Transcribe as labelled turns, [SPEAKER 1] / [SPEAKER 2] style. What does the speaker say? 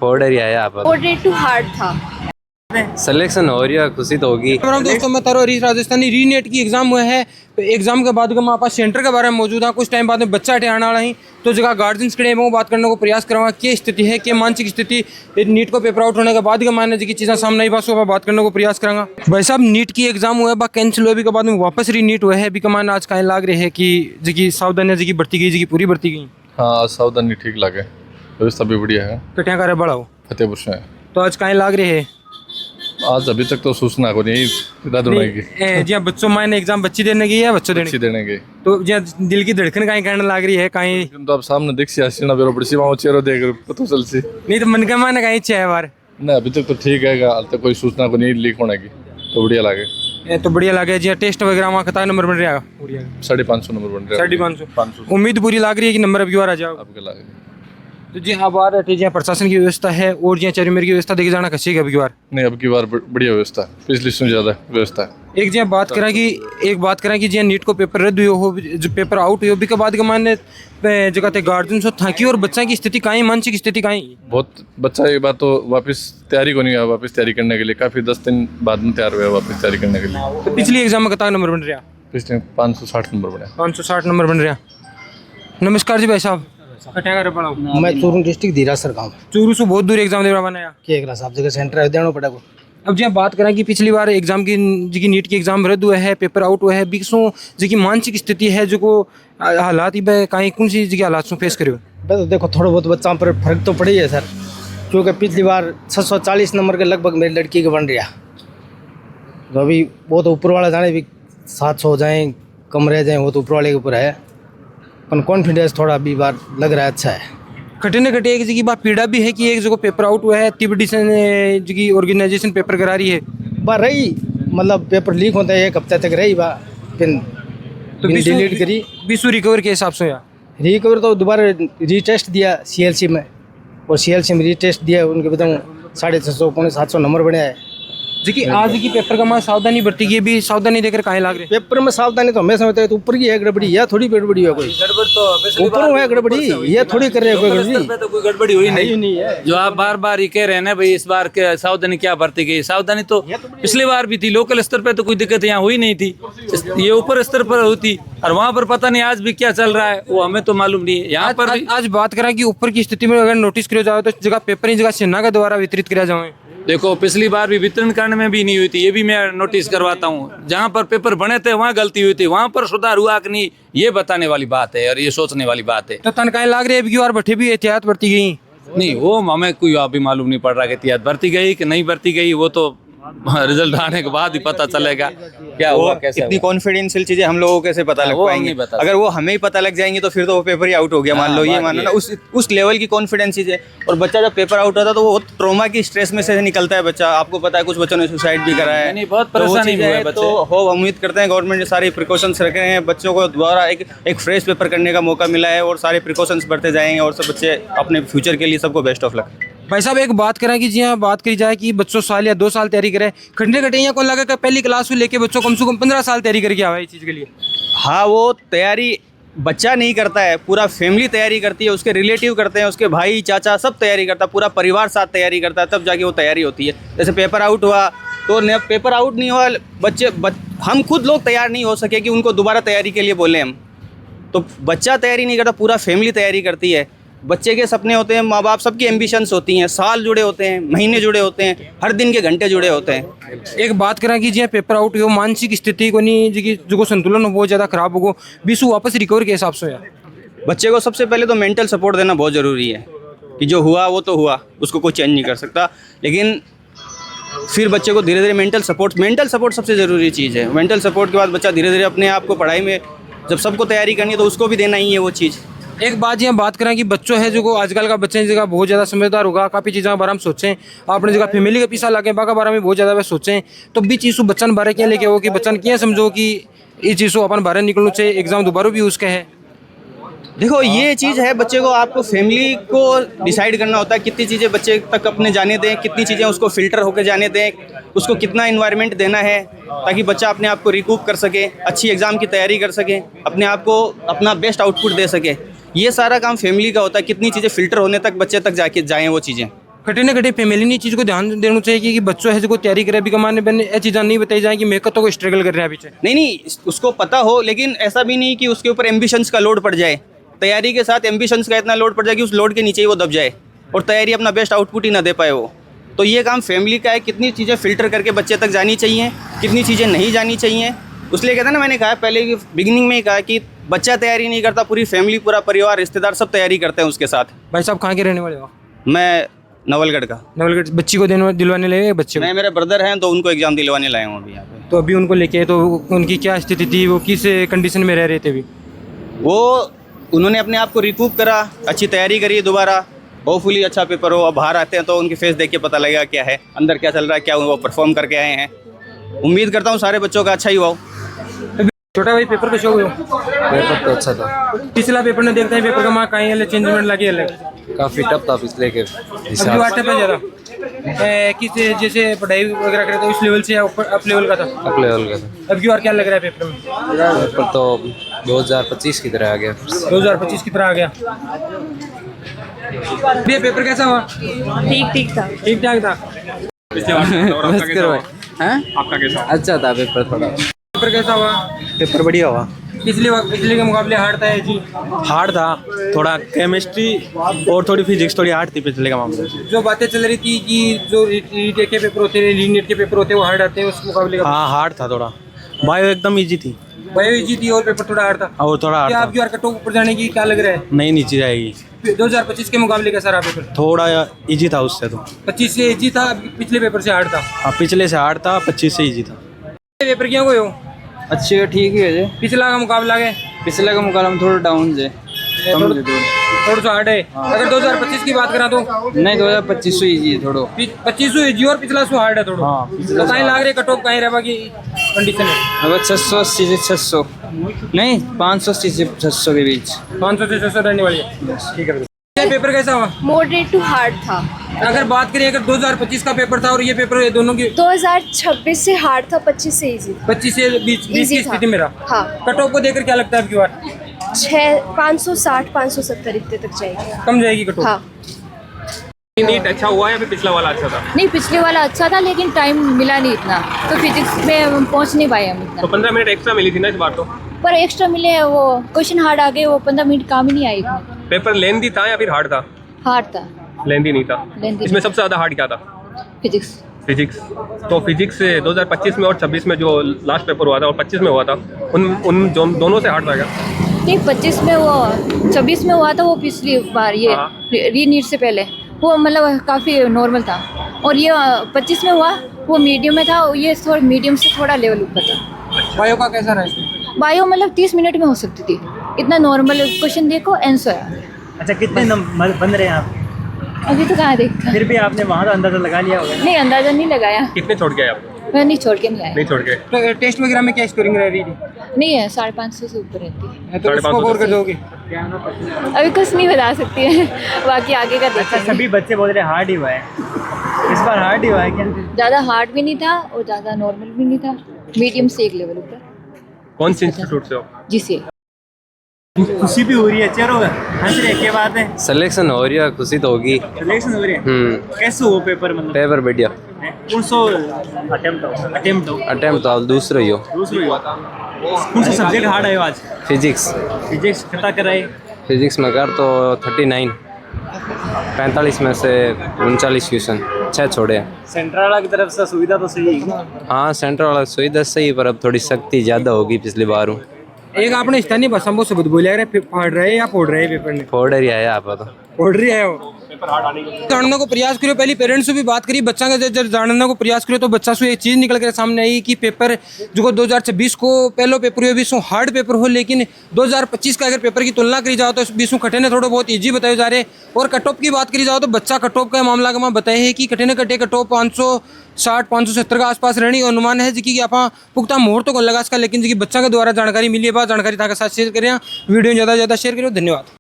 [SPEAKER 1] फोड़ रही है यहाँ पर।
[SPEAKER 2] बॉर्डर टू हार्ड था।
[SPEAKER 1] सिलेक्शन हो रही है, खुशी तो होगी।
[SPEAKER 3] दोस्तों मैं तारो हरीश राजस्थानी रीनेट की एग्जाम हुआ है। एग्जाम के बाद हमारे पास सेंटर के बारे में मौजूद है। कुछ टाइम बाद में बच्चा आने वाला है तो जगह गार्जियंस खड़े हैं बात करने को प्रयास करूँगा। क्या स्थिति है, क्या मानसिक स्थिति नीट को पेपर आउट होने के बाद मानने की चीज़ें सामने आई बस बात करने को प्रयास करूँगा। भाई साहब नीट की एग्जाम हुआ है कैंसिल हुआ के बाद में वापस री नीट हुआ है अभी कमान आज कहीं लाग रहे है कि जी सावधानियाँ जी भर्ती गई जी पूरी भर्ती गई।
[SPEAKER 4] हाँ सावधानी ठीक लगे, व्यवस्था भी बढ़िया है।
[SPEAKER 3] कटिया कार्य बड़ा हो
[SPEAKER 4] फतेहपुर से है।
[SPEAKER 3] तो आज कहीं लाग रहे है
[SPEAKER 4] आज अभी तक तो सूचना को नहीं
[SPEAKER 3] जी बच्चों मायने एग्जाम बच्ची देने की है बच्चों देने
[SPEAKER 4] की
[SPEAKER 3] तो जी दिल की धड़कन कहीं कहने लग रही है कहीं
[SPEAKER 4] तो अब सामने देख सी हसीना बेरो बड़ी सी वहां चेहरा देख पता चल सी
[SPEAKER 3] नहीं तो मन का माने कहीं इच्छा है बार
[SPEAKER 4] नहीं अभी तक तो ठीक है। हाल तक कोई सूचना को नहीं लीक होने की तो बढ़िया लगे।
[SPEAKER 3] तो बढ़िया लगे जी टेस्ट वगैरह वहाँ कितना नंबर बन रहा है
[SPEAKER 4] 550 नंबर बन रहा है।
[SPEAKER 3] 550 उम्मीद पूरी लग रही है कि नंबर अब की बार आ जाओ
[SPEAKER 4] आपके लगे।
[SPEAKER 3] तो जी हाँ बार जी प्रशासन की व्यवस्था है और जी चारों की व्यवस्था देखी जाना कच्ची है अब की बार
[SPEAKER 4] नहीं अब की बार बढ़िया व्यवस्था है, पिछली से ज्यादा व्यवस्था है।
[SPEAKER 3] एक बात करें कि जी नीट को पेपर रद्द हो जो पेपर आउट हुई के बाद के माने जगह थे गार्जियंस हो थाकी और बच्चा की स्थिति कहीं मानसिक स्थिति कहीं बहुत
[SPEAKER 4] बच्चा एक बार तो वापस तैयारी को नहीं हुआ वापस तैयारी करने के लिए काफी 10 दिन बाद में तैयार हुआ वापस तैयारी करने के लिए।
[SPEAKER 3] तो पिछली एग्जाम में कितना नंबर बन रहा?
[SPEAKER 4] पिछले 560 नंबर बने।
[SPEAKER 3] 560 नंबर बन रहा। नमस्कार जी भाई साहब
[SPEAKER 5] मैं चूरू डिस्ट्रिक्ट धीरासर गाँव
[SPEAKER 3] चूरू से बहुत दूर एग्जाम देना बनाया
[SPEAKER 5] केकला साहब जगह सेंटर है देना पड़ा को।
[SPEAKER 3] अब जी बात करें कि पिछली बार एग्जाम की नीट की एग्जाम रद्द हुआ है पेपर आउट हुआ है बिकसों जी मानसिक स्थिति है जो को हालात ही कहीं कौन सी जी हालात फेस करो?
[SPEAKER 5] तो देखो थोड़ा बहुत बच्चों पर फर्क तो पड़ी है सर, क्योंकि पिछली बार 640 नंबर के लगभग मेरी लड़की के बन रहा तो अभी वो तो ऊपर वाला जाने भी 700 हो जाए कम रह जाए वो तो ऊपर वाले के ऊपर है पर कॉन्फिडेंस थोड़ा अभी बार लग रहा है अच्छा है।
[SPEAKER 3] घटने घटे एक जगह बात पीड़ा भी है कि एक जगह पेपर आउट हुआ है तिब्बती जी ऑर्गेनाइजेशन पेपर करा रही है
[SPEAKER 5] बार रही मतलब पेपर लीक होता है 1 हफ्ते तक रही बा फिर
[SPEAKER 3] तो
[SPEAKER 5] डिलीट करी
[SPEAKER 3] बीसू रिकवर के हिसाब से या
[SPEAKER 5] रिकवर तो दोबारा रीटेस्ट दिया CLC में और CLC में रीटेस्ट दिया उनके बताऊँ 650 पौने 700 नंबर बने है
[SPEAKER 3] जी आज की पेपर का मैं सावधानी बरती की भी सावधानी देकर कहीं लाग रहे
[SPEAKER 5] पेपर में सावधानी तो हमेशा होता है तो ऊपर की है गड़बड़ी या थोड़ी गड़बड़ी है कोई
[SPEAKER 6] गड़बड़ तो
[SPEAKER 5] ऊपर है गड़बड़ी ये थोड़ी कर रहे कोई गड़बड़ी
[SPEAKER 6] तो कोई गड़बड़ी हुई
[SPEAKER 5] नहीं है
[SPEAKER 6] जो आप बार बार ये कह रहे हैं ना भाई इस बार के सावधानी क्या बरती गई, सावधानी तो पिछली बार भी थी लोकल स्तर पे तो कोई दिक्कत यहाँ हुई नहीं थी, ये ऊपर स्तर पर होती और वहाँ पर पता नहीं आज भी क्या चल रहा है वो हमें तो मालूम नहीं है। यहाँ पर
[SPEAKER 3] आज बात करें कि ऊपर की स्थिति में अगर नोटिस किया जाए तो जगह पेपर ही जगह सेना के द्वारा वितरित किया जाए।
[SPEAKER 6] देखो पिछली बार भी वितरण करने में भी नहीं हुई थी, ये भी मैं नोटिस करवाता हूँ। जहाँ पर पेपर बने थे वहाँ गलती हुई थी, वहाँ पर सुधार हुआ कि नहीं ये बताने वाली बात है और ये सोचने वाली बात है।
[SPEAKER 3] तो तनख्वाह लाग रही है बार बैठे भी एहतियात बरती गई
[SPEAKER 6] नहीं वो हमें कोई अभी मालूम नहीं पड़ रहा कि एहतियात बरती गई कि नहीं बरती गई, वो तो रिजल्ट आने के बाद ही पता चलेगा क्या हुआ कैसे।
[SPEAKER 7] इतनी कॉन्फिडेंशियल चीजें हम लोगों को कैसे पता लग पाएंगे? अगर वो हमें ही पता लग जाएंगे तो फिर तो वो पेपर ही आउट हो गया मान लो। ये मानो ना उस लेवल की कॉन्फिडेंस चीजें। और बच्चा जब पेपर आउट होता है तो वो ट्रॉमा की स्ट्रेस में से निकलता है बच्चा। आपको पता है कुछ बच्चों ने सुसाइड भी करा है,
[SPEAKER 6] बहुत परेशानी हुई है
[SPEAKER 7] तो हो उम्मीद करते हैं गवर्नमेंट ने सारे प्रिकॉशंस रखे हैं बच्चों को द्वारा एक फ्रेश पेपर करने का मौका मिला है और सारे प्रिकॉशंस बढ़ते जाएंगे और सब बच्चे अपने फ्यूचर के लिए सबको बेस्ट ऑफ लक।
[SPEAKER 3] भाई साहब एक बात करें कि जी हाँ बात करी जाए कि बच्चों साल या 2 साल तैयारी करें खंडे घटे को लगा कि पहली क्लास से लेके बच्चों कम से कम 15 साल तैयारी करके आवा इस चीज़ के लिए।
[SPEAKER 7] हाँ वो तैयारी बच्चा नहीं करता है, पूरा फैमिली तैयारी करती है, उसके रिलेटिव करते हैं, उसके भाई चाचा सब तैयारी करता है, पूरा परिवार साथ तैयारी करता है तब जाके वो तैयारी होती है। जैसे पेपर आउट हुआ तो पेपर आउट नहीं हुआ हम खुद लोग तैयार नहीं हो सके कि उनको दोबारा तैयारी के लिए बोले हम। तो बच्चा तैयारी नहीं करता, पूरा फैमिली तैयारी करती है। बच्चे के सपने होते हैं, माँ बाप सबकी एम्बिशंस होती हैं, साल जुड़े होते हैं, महीने जुड़े होते हैं, हर दिन के घंटे जुड़े होते हैं।
[SPEAKER 3] एक बात करें कि जी पेपर आउट हो मानसिक स्थिति को नहीं जी जो संतुलन हो बहुत ज़्यादा खराब होगा बीसू वापस रिकवर के हिसाब से
[SPEAKER 7] बच्चे को सबसे पहले तो मेंटल सपोर्ट देना बहुत ज़रूरी है कि जो हुआ वो तो हुआ, उसको कोई चेंज नहीं कर सकता। लेकिन फिर बच्चे को धीरे धीरे मेंटल सपोर्ट सबसे ज़रूरी चीज़ है। मेंटल सपोर्ट के बाद बच्चा धीरे धीरे अपने आप को पढ़ाई में जब सबको तैयारी करनी है तो उसको भी देना ही है वो चीज़।
[SPEAKER 3] एक बात यहाँ बात करें कि बच्चों है जो आजकल का बच्चे जगह बहुत ज़्यादा समझदार होगा काफ़ी चीज़ों के बारे में सोचें आपने जगह फैमिली के पीछा लगे बाका बारे में बहुत ज़्यादा वे सोचें तो भी चीज़ बच्चन बारे क्या लेके हो कि बच्चन क्या समझो कि ये चीज़ अपन बारे निकलना चाहिए एग्जाम दोबारा भी उसके है।
[SPEAKER 7] देखो ये चीज़ है बच्चे को आपको फैमिली को डिसाइड करना होता है कितनी चीज़ें बच्चे तक अपने जाने दें, कितनी चीज़ें उसको फिल्टर होकर जाने दें, उसको कितना इन्वायरमेंट देना है ताकि बच्चा अपने आप को रिकूप कर सके, अच्छी एग्ज़ाम की तैयारी कर सके, अपने आप को अपना बेस्ट आउटपुट दे सके। ये सारा काम फैमिली का होता है, कितनी चीज़ें फिल्टर होने तक बच्चे तक जाके जाएँ वो चीज़ें।
[SPEAKER 3] कटे न कटे फैमिली ने चीज़ को ध्यान देना चाहिए कि बच्चों है जो तैयारी करे अभी कमाने बने ये चीज़ें नहीं बताई जाए कि मेकअप तो कोई स्ट्रगल कर रहे हैं पीछे।
[SPEAKER 7] नहीं, उसको पता हो, लेकिन ऐसा भी नहीं कि उसके ऊपर एम्बिशंस का लोड पड़ जाए। तैयारी के साथ एम्बिशंस का इतना लोड पड़ जाए कि उस लोड के नीचे ही वो दब जाए और तैयारी अपना बेस्ट आउटपुट ही ना दे पाए वो। तो ये काम फैमिली का है, कितनी चीज़ें फ़िल्टर करके बच्चे तक जानी चाहिए, कितनी चीज़ें नहीं जानी चाहिए। उसलिए कहते हैं ना, मैंने कहा पहले कि बिगिनिंग में ही कहा कि बच्चा तैयारी नहीं करता, पूरी फैमिली, पूरा परिवार, रिश्तेदार सब तैयारी करते हैं उसके साथ।
[SPEAKER 3] भाई साहब कहाँ के रहने वाले हो?
[SPEAKER 7] मैं नवलगढ़ का।
[SPEAKER 3] नवलगढ़। बच्ची को दिलवाने लगे बच्चे
[SPEAKER 7] मैं, मेरे ब्रदर हैं तो उनको एग्ज़ाम दिलवाने लाया हूँ अभी यहाँ पे।
[SPEAKER 3] तो अभी उनको लेके तो उनकी क्या स्थिति थी, वो किस कंडीशन में रह रहे थे अभी?
[SPEAKER 7] वो उन्होंने अपने आप को रिकूप करा, अच्छी तैयारी करी दोबारा, होपफुली अच्छा पेपर हो। अब बाहर आते हैं तो उनके फेस देख के पता लगेगा क्या है अंदर, क्या चल रहा है, क्या वो परफॉर्म करके आए हैं। उम्मीद करता हूँ सारे बच्चों का अच्छा ही हुआ हो।
[SPEAKER 3] छोटा भाई पेपर कैसे हो गया?
[SPEAKER 1] पेपर तो अच्छा था।
[SPEAKER 3] पिछला पेपर ने देखते हैं पेपर का मार्क कहीं अलग चेंजमेंट लगे अलग,
[SPEAKER 1] काफ़ी टफ था पिछले के
[SPEAKER 3] अभी
[SPEAKER 1] हिसाब
[SPEAKER 3] वाटे पे ज़्यादा किस जैसे पढ़ाई वगैरह करे तो उस लेवल से ऊपर अप लेवल का था,
[SPEAKER 1] से अप लेवल का था।
[SPEAKER 3] अब की बार क्या लग रहा है पेपर में?
[SPEAKER 1] पेपर तो 2025 की तरह आ गया।
[SPEAKER 3] 2025 की तरह आ गया। ये पेपर कैसा हुआ?
[SPEAKER 2] ठीक ठीक था।
[SPEAKER 3] ठीक ठाक था।
[SPEAKER 1] बस करो भाई। हैं? आपका कैसा? अच्छा था पेपर थोड़ा।
[SPEAKER 3] पेपर कैसा हुआ?
[SPEAKER 8] पेपर बढ़िया हुआ।
[SPEAKER 3] पिछले के मुकाबले हार्ड था ये जी?
[SPEAKER 8] हार्ड था थोड़ा, केमिस्ट्री और थोड़ी फिजिक्स थोड़ी हार्ड थी पिछले का मामले।
[SPEAKER 3] जो बातें चल रही थी कि जो रीटेक के पेपर होते हैं, रीनेट के पेपर होते हैं, वो हार्ड आते हैं उस मुकाबले का।
[SPEAKER 8] हाँ हार्ड था थोड़ा। बायो एकदम इजी थी।
[SPEAKER 3] बायो इजी थी और पेपर थोड़ा हार्ड था।
[SPEAKER 8] और थोड़ा हार्ड
[SPEAKER 3] क्या
[SPEAKER 8] था।
[SPEAKER 3] आपकी बार कट ऑफ ऊपर जाने की क्या लग रहा है?
[SPEAKER 8] नहीं नीचे जाएगी।
[SPEAKER 3] 2025 के मुकाबले कैसा रहा पेपर?
[SPEAKER 8] थोड़ा इजी था उससे तो।
[SPEAKER 3] 25 से इजी था, पिछले पेपर से हार्ड था।
[SPEAKER 8] हाँ पिछले से हार्ड था, 25 से इजी था।
[SPEAKER 3] पेपर क्यों गए हो?
[SPEAKER 9] अच्छे ठीक ही है।
[SPEAKER 3] पिछला का मुकाबला है?
[SPEAKER 9] पिछले का मुकाबला में थोड़ा डाउन है,
[SPEAKER 3] थोड़ा सा हार्ड है। अगर 2025 की बात करा तो
[SPEAKER 9] नहीं 2025 इजी है थोड़ा।
[SPEAKER 3] 25 इजी और पिछला सो हार्ड है थोड़ा।
[SPEAKER 9] हाँ,
[SPEAKER 3] तो कहीं लाग रहे कट ऑफ कहीं रहा की कंडीशन है?
[SPEAKER 9] अब 680 से 600 नहीं 580 से 600 के बीच।
[SPEAKER 3] 500 से 600 रहने वाली है। ठीक है। ये पेपर कैसा हुआ?
[SPEAKER 2] मॉडरेट टू हार्ड था।
[SPEAKER 3] अगर बात करें, अगर 2025 का पेपर था और ये पेपर, ये दोनों की
[SPEAKER 2] 2026 से हार्ड था, 25 से इजी था।
[SPEAKER 3] 25 से 20 की
[SPEAKER 2] Easy था।
[SPEAKER 3] स्थिति में रहा।
[SPEAKER 2] हाँ।
[SPEAKER 3] कट ऑफ को देखकर क्या लगता है आपकी बार?
[SPEAKER 2] 560 570 इतने तक जाएगी।
[SPEAKER 3] कम जाएगी कट ऑफ?
[SPEAKER 2] हाँ।
[SPEAKER 10] नीट अच्छा हुआ या फिर पिछला वाला अच्छा था?
[SPEAKER 2] नहीं पिछले वाला अच्छा था लेकिन टाइम मिला नहीं इतना, तो फिजिक्स में पहुंच नहीं पाए हम इतना।
[SPEAKER 10] तो 15 मिनट एक्स्ट्रा मिली थी ना इस बार तो?
[SPEAKER 2] पर एक्स्ट्रा मिले, वो क्वेश्चन हार्ड आ गए, वो 15 मिनट काम ही नहीं आए इतने।
[SPEAKER 10] पेपर लेंदी था या फिर हार्ड था?
[SPEAKER 2] हार्ड था।
[SPEAKER 10] लेंदी नहीं था।
[SPEAKER 2] Lengthy
[SPEAKER 10] इसमें सबसे ज्यादा हार्ड क्या था?
[SPEAKER 2] फिजिक्स।
[SPEAKER 10] फिजिक्स। तो फिजिक्स से 2025 में और 26 में जो लास्ट पेपर हुआ था और 25 में हुआ था, उन दोनों से हार्ड था क्या?
[SPEAKER 2] नहीं 25 में, वो 26 में हुआ था वो पिछली बार, ये री नीट से पहले वो मतलब काफ़ी नॉर्मल था, और ये 25 में हुआ वो मीडियम में था, ये थोड़ा मीडियम से थोड़ा लेवल ऊपर था।
[SPEAKER 3] बायो का कैसा रहा इसमें?
[SPEAKER 2] बायो मतलब 30 मिनट में हो सकती थी, इतना नॉर्मल क्वेश्चन देखो आंसर है।
[SPEAKER 8] अच्छा कितने नंबर बन रहे हैं आप?
[SPEAKER 2] अभी तो कहाँ देखा।
[SPEAKER 8] फिर भी आपने वहाँ का अंदाजा लगा लिया होगा।
[SPEAKER 2] नहीं अंदाजा नहीं लगाया,
[SPEAKER 10] कितने छोड़ के आए आप?
[SPEAKER 2] मैं नहीं छोड़ के नहीं आया।
[SPEAKER 10] नहीं छोड़ के?
[SPEAKER 3] तो टेस्ट वगैरह में क्या स्कोरिंग रह रही थी?
[SPEAKER 2] नहीं है, 550 से ऊपर रहती है।
[SPEAKER 3] तो उसको
[SPEAKER 10] 550
[SPEAKER 3] और कर दोगे?
[SPEAKER 2] अभी कुछ नहीं बता सकती है, बाकी आगे का देखा।
[SPEAKER 8] सभी बच्चे बोल रहे हार्ड ही हुआ है, इस बार हार्ड ही हुआ है क्या?
[SPEAKER 2] ज़्यादा हार्ड भी नहीं था और ज़्यादा नॉर्मल भी नहीं था, मीडियम से एक लेवल ऊपर।
[SPEAKER 10] कौन से इंस्टीट्यूट से हो?
[SPEAKER 2] जी सी।
[SPEAKER 8] खुशी भी हो रही है, चलो हंस रहे क्या बात है?
[SPEAKER 1] सिलेक्शन हो रही है, खुशी तो होगी।
[SPEAKER 8] सिलेक्शन हो रही है। कैसे हुआ पेपर? मतलब
[SPEAKER 1] पेपर बढ़िया।
[SPEAKER 8] कौन सा अटेम्प्ट हो?
[SPEAKER 1] अटेम्प्ट तो आप दूसरा ही हो।
[SPEAKER 8] दूसरा हुआ था। कौन सा सब्जेक्ट हार्ड है आज?
[SPEAKER 1] फिजिक्स।
[SPEAKER 8] फिजिक्स कितना कर रहे?
[SPEAKER 1] फिजिक्स में कर तो 39, 45 में से 39 क्वेश्चन 6 छोड़े हैं।
[SPEAKER 8] सेंट्रल वाला की तरफ से सुविधा तो सही है।
[SPEAKER 1] हाँ सेंट्रल वाला सुविधा सही, पर अब थोड़ी सख्ती ज़्यादा होगी पिछली बार।
[SPEAKER 3] एक आपने स्थानीय भाषा में शब्द बोले, अगर पढ़ रहे या फोड़ रहे पेपर में?
[SPEAKER 1] फोर्डर ही आया आप तो।
[SPEAKER 3] फोड़ रही है वो। जानने को प्रयास करो, पहले पेरेंट्स से भी बात करी, बच्चा का जब जानने को प्रयास करो तो बच्चा से एक चीज़ निकल कर सामने आई कि पेपर जो 2026 को पहलो पेपर हो 20 हार्ड पेपर हो, लेकिन 2025 का अगर पेपर की तुलना करी जाओ तो 20 कटे ने थोड़ा बहुत ईजी बताए जा रहे। और कट ऑफ की बात करी जाओ तो बच्चा कट ऑफ का मामला का बताए है कि कटे ने कटे कट ऑफ 560 570 के आसपास रहनी अनुमान है, जी आप पुख्ता मुहूर्त को लगा सका, लेकिन जी बच्चा के द्वारा जानकारी मिली है, बात जानकारी था साथ शेयर करें। वीडियो ज़्यादा से ज़्यादा शेयर करो। धन्यवाद।